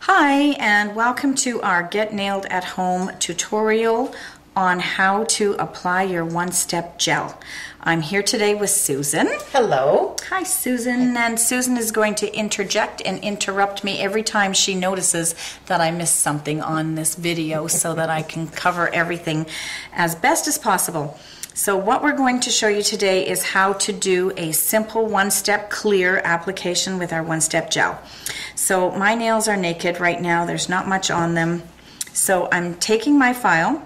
Hi, and welcome to our Get Nailed at Home tutorial on how to apply your one-step gel. I'm here today with Susan. Hello. Hi, Susan. And Susan is going to interject and interrupt me every time she notices that I missed something on this video so that I can cover everything as best as possible. So what we're going to show you today is how to do a simple one-step clear application with our one-step gel. So my nails are naked right now. There's not much on them. So I'm taking my file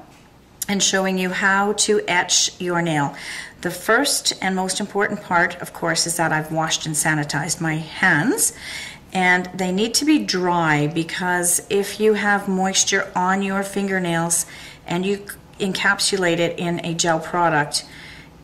and showing you how to etch your nail. The first and most important part, of course, is that I've washed and sanitized my hands. And they need to be dry, because if you have moisture on your fingernails and you encapsulate it in a gel product,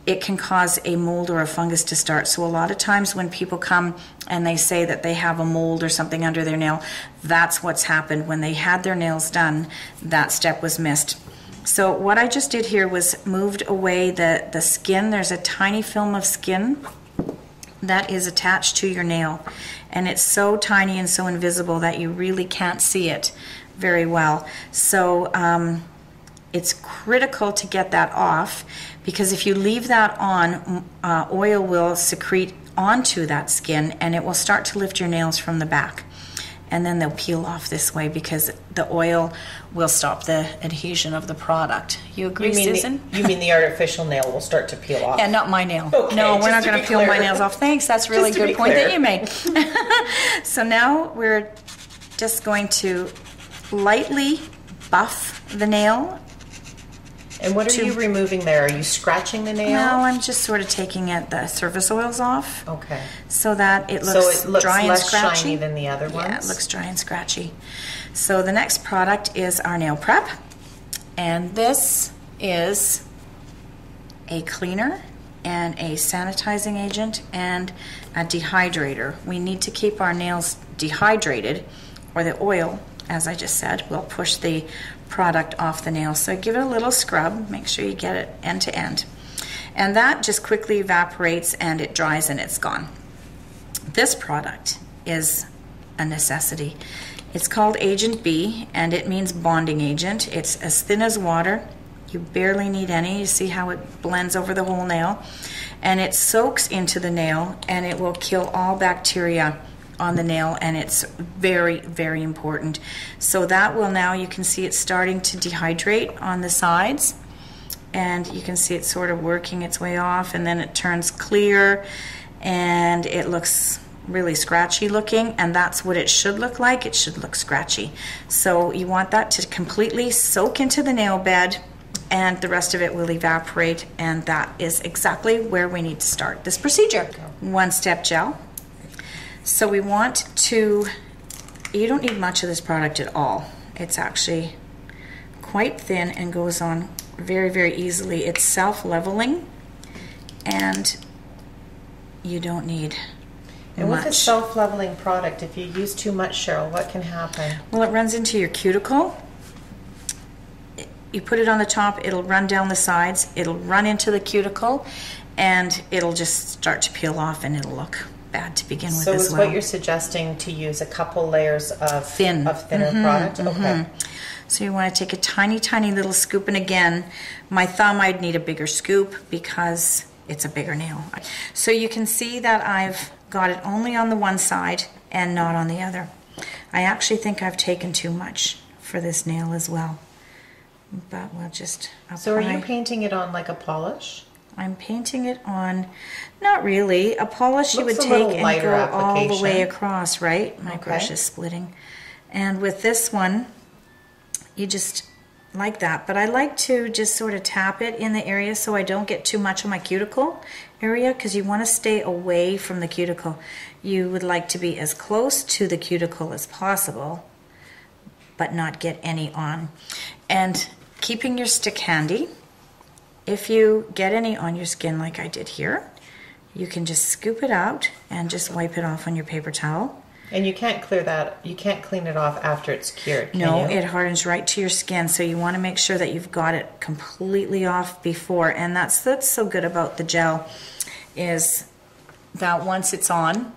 it can cause a mold or a fungus to start. So a lot of times when people come and they say that they have a mold or something under their nail, that's what's happened. When they had their nails done, that step was missed. So what I just did here was moved away the skin. There's a tiny film of skin that is attached to your nail, and it's so tiny and so invisible that you really can't see it very well. So it's critical to get that off, because if you leave that on, oil will secrete onto that skin and it will start to lift your nails from the back. And then they'll peel off this way because the oil will stop the adhesion of the product. You agree, Susan? You mean the artificial nail will start to peel off? Yeah, not my nail. Okay, no, we're not going to peel my nails off. Thanks, that's a really good point that you made. So now we're just going to lightly buff the nail. And what are you removing there? Are you scratching the nail? No, I'm just sort of taking the surface oils off. Okay. So that it looks, dry and scratchy. Less shiny than the other ones? Yeah, it looks dry and scratchy. So the next product is our nail prep. And this is a cleaner and a sanitizing agent and a dehydrator. We need to keep our nails dehydrated, or the oil, as I just said, will push the product off the nail. So give it a little scrub, make sure you get it end to end. And that just quickly evaporates and it dries and it's gone. This product is a necessity. It's called Agent B, and it means bonding agent. It's as thin as water. You barely need any. You see how it blends over the whole nail? And it soaks into the nail and it will kill all bacteria on the nail, and it's very, very important. So that will, now you can see it starting to dehydrate on the sides, and you can see it sort of working its way off, and then it turns clear and it looks really scratchy looking, and that's what it should look like. It should look scratchy. So you want that to completely soak into the nail bed, and the rest of it will evaporate, and that is exactly where we need to start this procedure. One-step gel. So we want to, you don't need much of this product at all. It's actually quite thin and goes on very, very easily. It's self-leveling, and you don't need and much. With a self-leveling product, if you use too much, Cheryl, what can happen? Well, it runs into your cuticle. You put it on the top, it'll run down the sides, it'll run into the cuticle, and it'll just start to peel off, and it'll look bad to begin with as well. So is what you're suggesting to use a couple layers of thinner product? Okay. So you want to take a tiny, tiny little scoop, and again, my thumb, I'd need a bigger scoop because it's a bigger nail. So you can see that I've got it only on the one side and not on the other. I actually think I've taken too much for this nail as well, but we'll just apply. So are you painting it on like a polish? I'm painting it on, not really. A polish you would take and go all the way across, right? My brush is splitting. And with this one, you just like that. But I like to just sort of tap it in the area so I don't get too much on my cuticle area, because you want to stay away from the cuticle. You would like to be as close to the cuticle as possible, but not get any on. And keeping your stick handy. If you get any on your skin like I did here, you can just scoop it out and just wipe it off on your paper towel. And you can't clear that, you can't clean it off after it's cured, can No, you? it hardens right to your skin, so you want to make sure that you've got it completely off before. And that's so good about the gel, is that once it's on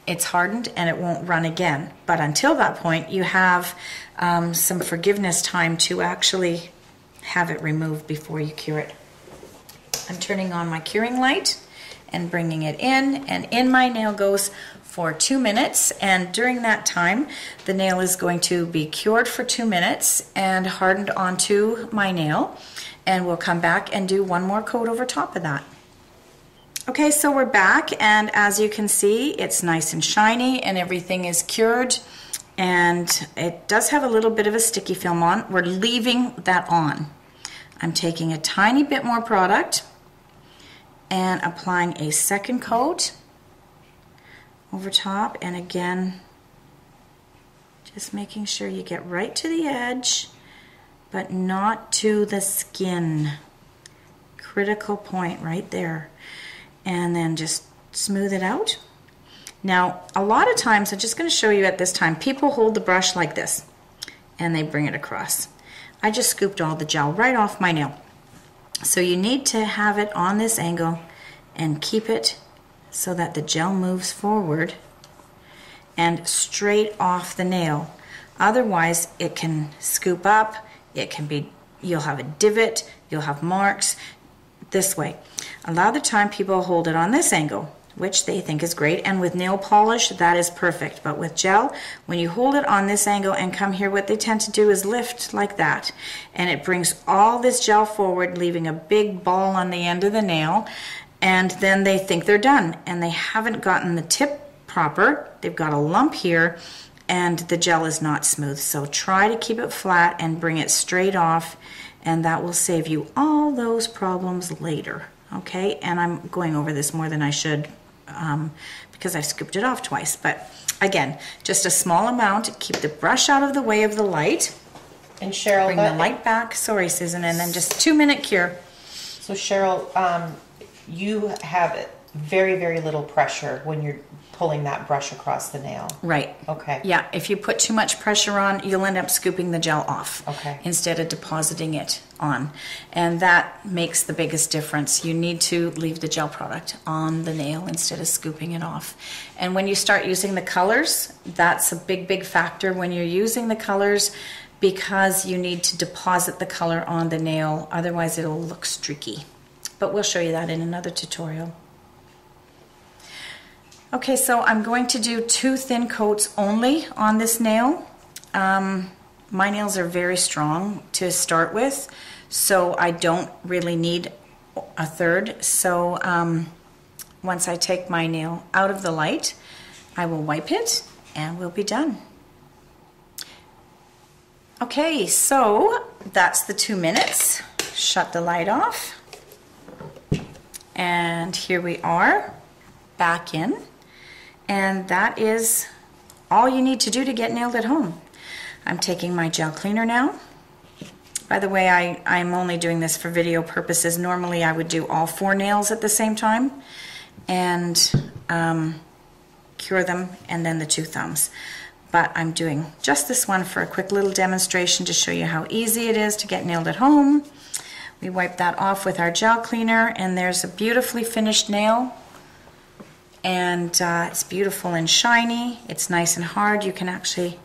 it's hardened and it won't run again. But until that point, you have some forgiveness time to actually have it removed before you cure it. I'm turning on my curing light and bringing it in, and in my nail goes for 2 minutes, and during that time the nail is going to be cured for 2 minutes and hardened onto my nail, and we'll come back and do one more coat over top of that. Okay, so we're back, and as you can see, it's nice and shiny and everything is cured, and it does have a little bit of a sticky film on. We're leaving that on. I'm taking a tiny bit more product and applying a second coat over top, and again just making sure you get right to the edge but not to the skin. Critical point right there. And then just smooth it out. Now a lot of times, I'm just going to show you at this time, people hold the brush like this and they bring it across. I just scooped all the gel right off my nail. So you need to have it on this angle and keep it so that the gel moves forward and straight off the nail. Otherwise it can scoop up, it can be, you'll have a divot, you'll have marks. This way. A lot of the time people hold it on this angle, which they think is great, and with nail polish that is perfect. But with gel, when you hold it on this angle and come here, what they tend to do is lift like that, and it brings all this gel forward, leaving a big ball on the end of the nail, and then they think they're done, and they haven't gotten the tip proper. They've got a lump here and the gel is not smooth. So try to keep it flat and bring it straight off, and that will save you all those problems later. Okay, and I'm going over this more than I should because I've scooped it off twice. But again, just a small amount. Keep the brush out of the way of the light. And Cheryl, bring the light back. Sorry, Susan. And then just 2-minute cure. So Cheryl, you have very, very little pressure when you're pulling that brush across the nail. Right. Okay. Yeah, if you put too much pressure on, you'll end up scooping the gel off. Okay. Instead of depositing it on. And that makes the biggest difference. You need to leave the gel product on the nail instead of scooping it off. And when you start using the colors, that's a big, big factor when you're using the colors, because you need to deposit the color on the nail, otherwise it'll look streaky. But we'll show you that in another tutorial. Okay, so I'm going to do 2 thin coats only on this nail. My nails are very strong to start with, so I don't really need a third. So once I take my nail out of the light, I will wipe it and we'll be done. Okay, so that's the 2 minutes. Shut the light off. And here we are, back in. And that is all you need to do to get nailed at home. I'm taking my gel cleaner now. By the way, I'm only doing this for video purposes. Normally I would do all 4 nails at the same time and cure them, and then the 2 thumbs. But I'm doing just this one for a quick little demonstration to show you how easy it is to get nailed at home. We wipe that off with our gel cleaner, and there's a beautifully finished nail. And it's beautiful and shiny. It's nice and hard. You can actually,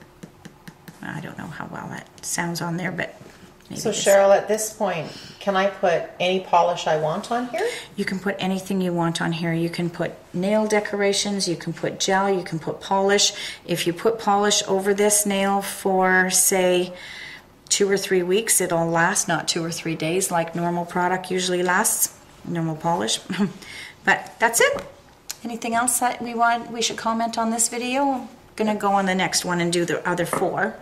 I don't know how well that sounds on there, but maybe. So Cheryl, at this point, can I put any polish I want on here? You can put anything you want on here. You can put nail decorations, you can put gel, you can put polish. If you put polish over this nail for, say, 2 or 3 weeks, it'll last, not 2 or 3 days like normal product usually lasts, normal polish. But that's it. Anything else that we should comment on this video? I'm gonna go on the next one and do the other 4.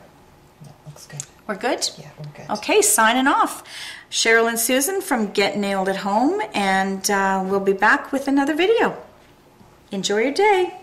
That looks good. We're good? Yeah, we're good. Okay, signing off. Cheryl and Susan from Get Nailed at Home, and we'll be back with another video. Enjoy your day.